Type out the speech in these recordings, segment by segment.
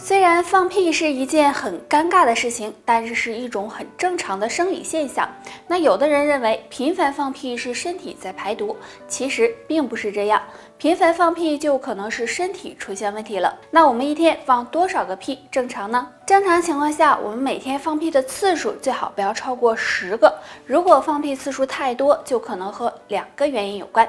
虽然放屁是一件很尴尬的事情，但是是一种很正常的生理现象。那有的人认为频繁放屁是身体在排毒，其实并不是这样。频繁放屁就可能是身体出现问题了。那我们一天放多少个屁正常呢？正常情况下，我们每天放屁的次数最好不要超过10个。如果放屁次数太多，就可能和2个原因有关。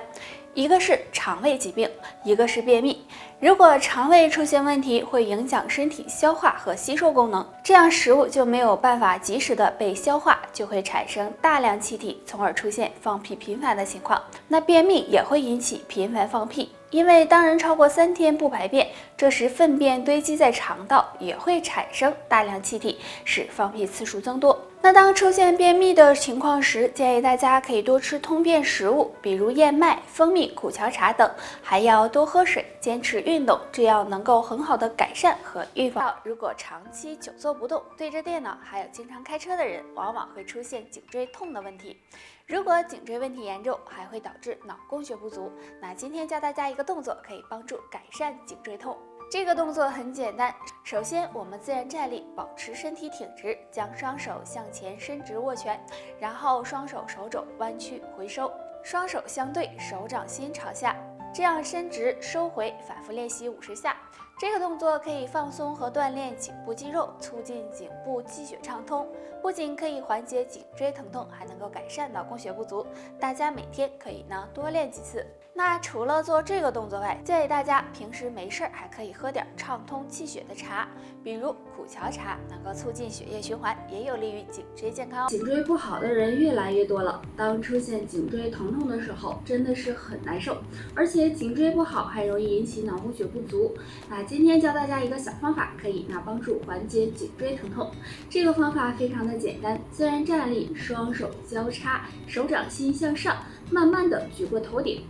一个是肠胃疾病，一个是便秘。如果肠胃出现问题，会影响身体消化和吸收功能，这样食物就没有办法及时的被消化，就会产生大量气体，从而出现放屁频繁的情况。那便秘也会引起频繁放屁，因为当人超过3天不排便，这时粪便堆积在肠道，也会产生大量气体，使放屁次数增多。那当出现便秘的情况时，建议大家可以多吃通便食物，比如燕麦、蜂蜜、苦荞茶等，还要多喝水，坚持运动，这样能够很好的改善和预防。如果长期久坐不动，对着电脑，还有经常开车的人，往往会出现颈椎痛的问题。如果颈椎问题严重，还会导致脑供血不足。那今天教大家一个动作，可以帮助改善颈椎痛。这个动作很简单，首先我们自然站立，保持身体挺直，将双手向前伸直握拳，然后双手手肘弯曲回收，双手相对，手掌心朝下，这样伸直收回，反复练习50下。这个动作可以放松和锻炼颈部肌肉，促进颈部气血畅通，不仅可以缓解颈椎疼痛，还能够改善脑供血不足。大家每天可以多练几次。那除了做这个动作外，建议大家平时没事还可以喝点畅通气血的茶，比如苦荞茶，能够促进血液循环，也有利于颈椎健康。颈椎不好的人越来越多了，当出现颈椎疼痛的时候，真的是很难受，而且颈椎不好还容易引起脑供血不足。今天教大家一个小方法，可以帮助缓解颈椎疼痛。这个方法非常的简单，自然站立，双手交叉，手掌心向上，慢慢的举过头顶。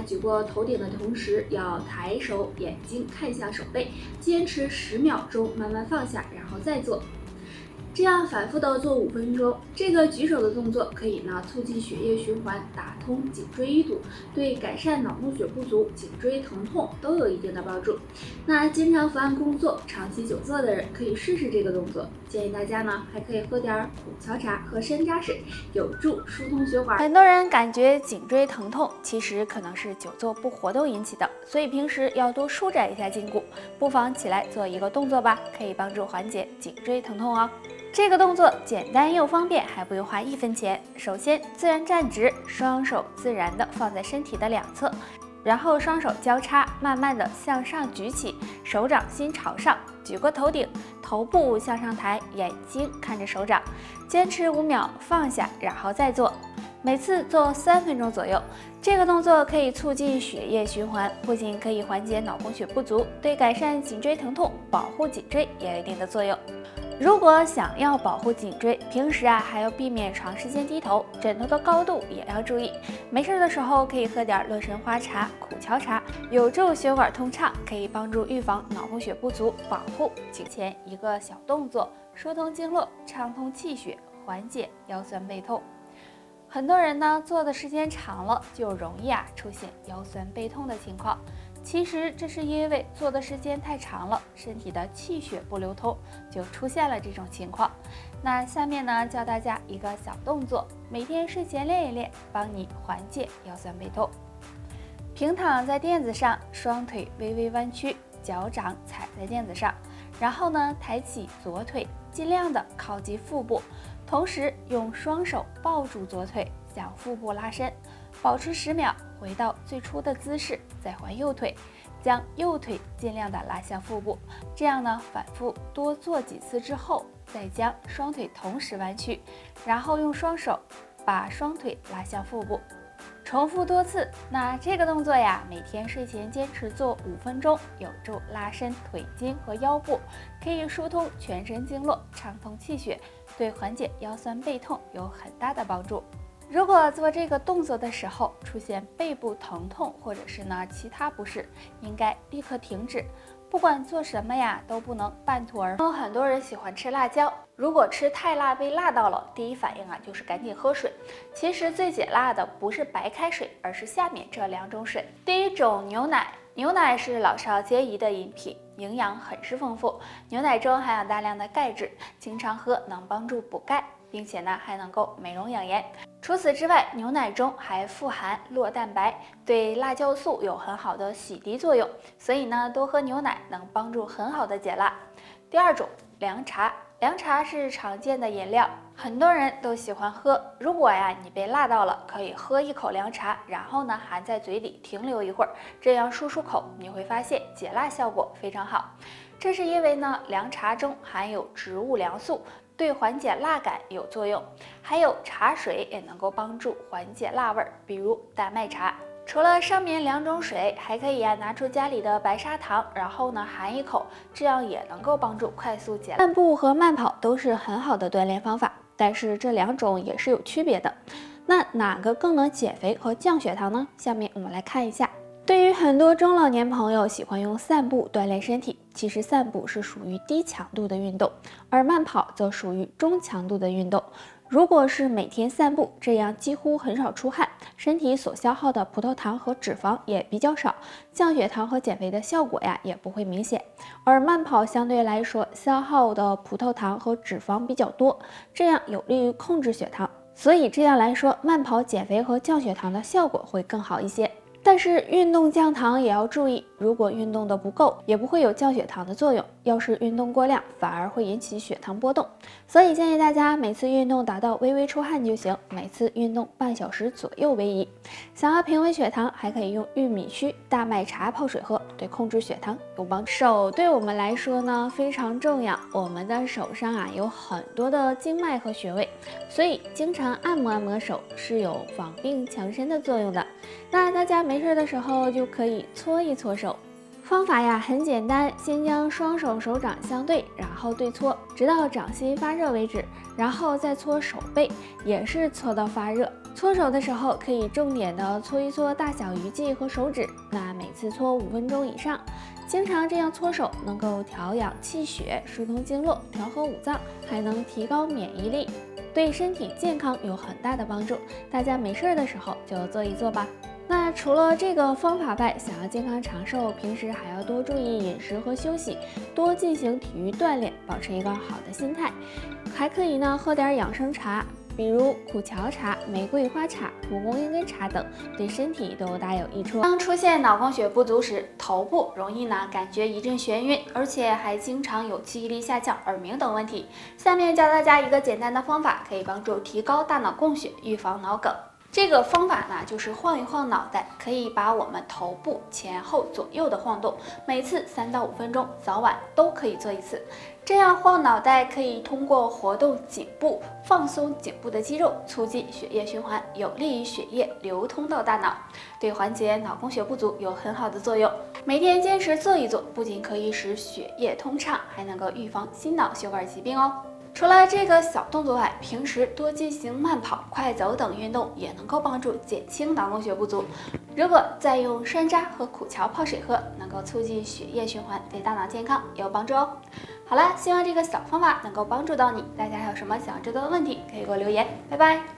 举过头顶的同时，要抬手，眼睛看向手背，坚持10秒钟，慢慢放下，然后再做。这样反复的做5分钟。这个举手的动作可以促进血液循环，打通颈椎淤堵，对改善脑供血不足、颈椎疼痛都有一定的帮助。经常伏案工作、长期久坐的人可以试试这个动作。建议大家还可以喝点苦荞茶和山楂水，有助疏通血管。很多人感觉颈椎疼痛，其实可能是久坐不活动引起的，所以平时要多舒展一下筋骨，不妨起来做一个动作吧，可以帮助缓解颈椎疼痛哦。这个动作简单又方便，还不用花1分钱。首先，自然站直，双手自然的放在身体的两侧，然后双手交叉，慢慢的向上举起，手掌心朝上，举过头顶，头部向上抬，眼睛看着手掌，坚持5秒，放下，然后再做。每次做3分钟左右。这个动作可以促进血液循环，不仅可以缓解脑供血不足，对改善颈椎疼痛、保护颈椎也有一定的作用。如果想要保护颈椎，平时还要避免长时间低头，枕头的高度也要注意。没事的时候可以喝点洛神花茶、苦荞茶，有助血管通畅，可以帮助预防脑供血不足，保护颈前一个小动作，疏通经络，畅通气血，缓解腰酸背痛。很多人坐的时间长了，就容易出现腰酸背痛的情况。其实这是因为坐的时间太长了，身体的气血不流通，就出现了这种情况。那下面教大家一个小动作，每天睡前练一练，帮你缓解腰酸背痛。平躺在垫子上，双腿微微弯曲，脚掌踩在垫子上，然后抬起左腿，尽量的靠近腹部，同时用双手抱住左腿，向腹部拉伸，保持10秒，回到最初的姿势，再换右腿，将右腿尽量的拉向腹部。这样反复多做几次之后，再将双腿同时弯曲，然后用双手把双腿拉向腹部，重复多次。这个动作每天睡前坚持做5分钟，有助拉伸腿筋和腰部，可以疏通全身经络，畅通气血，对缓解腰酸背痛有很大的帮助。如果做这个动作的时候出现背部疼痛或者是其他不适，应该立刻停止。不管做什么都不能半途而废。很多人喜欢吃辣椒，如果吃太辣被辣到了，第一反应就是赶紧喝水。其实最解辣的不是白开水，而是下面这2种水。第一种牛奶，牛奶是老少皆宜的饮品，营养很是丰富。牛奶中含有大量的钙质，经常喝能帮助补钙，并且呢还能够美容养颜。除此之外，牛奶中还富含酪蛋白，对辣椒素有很好的洗涤作用，所以呢多喝牛奶能帮助很好的解辣。第二种，凉茶。凉茶是常见的饮料，很多人都喜欢喝。如果你被辣到了，可以喝一口凉茶，然后呢含在嘴里停留一会儿，这样漱漱口，你会发现解辣效果非常好。这是因为呢凉茶中含有植物凉素，对缓解辣感有作用，还有茶水也能够帮助缓解辣味，比如大麦茶。除了上面2种水，还可以拿出家里的白砂糖，然后呢含一口，这样也能够帮助快速解辣。散步和慢跑都是很好的锻炼方法，但是这2种也是有区别的。那哪个更能减肥和降血糖呢？下面我们来看一下。对于很多中老年朋友喜欢用散步锻炼身体，其实散步是属于低强度的运动，而慢跑则属于中强度的运动。如果是每天散步，这样几乎很少出汗，身体所消耗的葡萄糖和脂肪也比较少，降血糖和减肥的效果也不会明显。而慢跑相对来说消耗的葡萄糖和脂肪比较多，这样有利于控制血糖，所以这样来说，慢跑减肥和降血糖的效果会更好一些。但是运动降糖也要注意，如果运动的不够，也不会有降血糖的作用。要是运动过量，反而会引起血糖波动。所以建议大家每次运动达到微微出汗就行，每次运动半小时左右为宜。想要平稳血糖，还可以用玉米须、大麦茶泡水喝，对控制血糖有帮助。手对我们来说呢非常重要，我们的手上有很多的经脉和穴位，所以经常按摩手是有防病强身的作用的。那大家没事的时候就可以搓一搓手。方法很简单，先将双手手掌相对，然后对搓，直到掌心发热为止，然后再搓手背，也是搓到发热。搓手的时候可以重点的搓一搓大小鱼际和手指，那每次搓5分钟以上。经常这样搓手能够调养气血，疏通经络，调和五脏，还能提高免疫力，对身体健康有很大的帮助。大家没事的时候就做一做吧。那除了这个方法外，想要健康长寿，平时还要多注意饮食和休息，多进行体育锻炼，保持一个好的心态。还可以喝点养生茶，比如苦荞茶、玫瑰花茶、蒲公英根茶等，对身体都大有益处。当出现脑供血不足时，头部容易感觉一阵眩晕，而且还经常有记忆力下降、耳鸣等问题。下面教大家一个简单的方法，可以帮助提高大脑供血，预防脑梗。这个方法就是晃一晃脑袋，可以把我们头部前后左右的晃动，每次3到5分钟，早晚都可以做一次。这样晃脑袋可以通过活动颈部，放松颈部的肌肉，促进血液循环，有利于血液流通到大脑，对缓解脑供血不足有很好的作用。每天坚持做一做，不仅可以使血液通畅，还能够预防心脑血管疾病哦。除了这个小动作外，平时多进行慢跑、快走等运动，也能够帮助减轻脑供血不足。如果再用山楂和苦荞泡水喝，能够促进血液循环，对大脑健康有帮助哦。好了，希望这个小方法能够帮助到你。大家还有什么想知道的问题，可以给我留言。拜拜。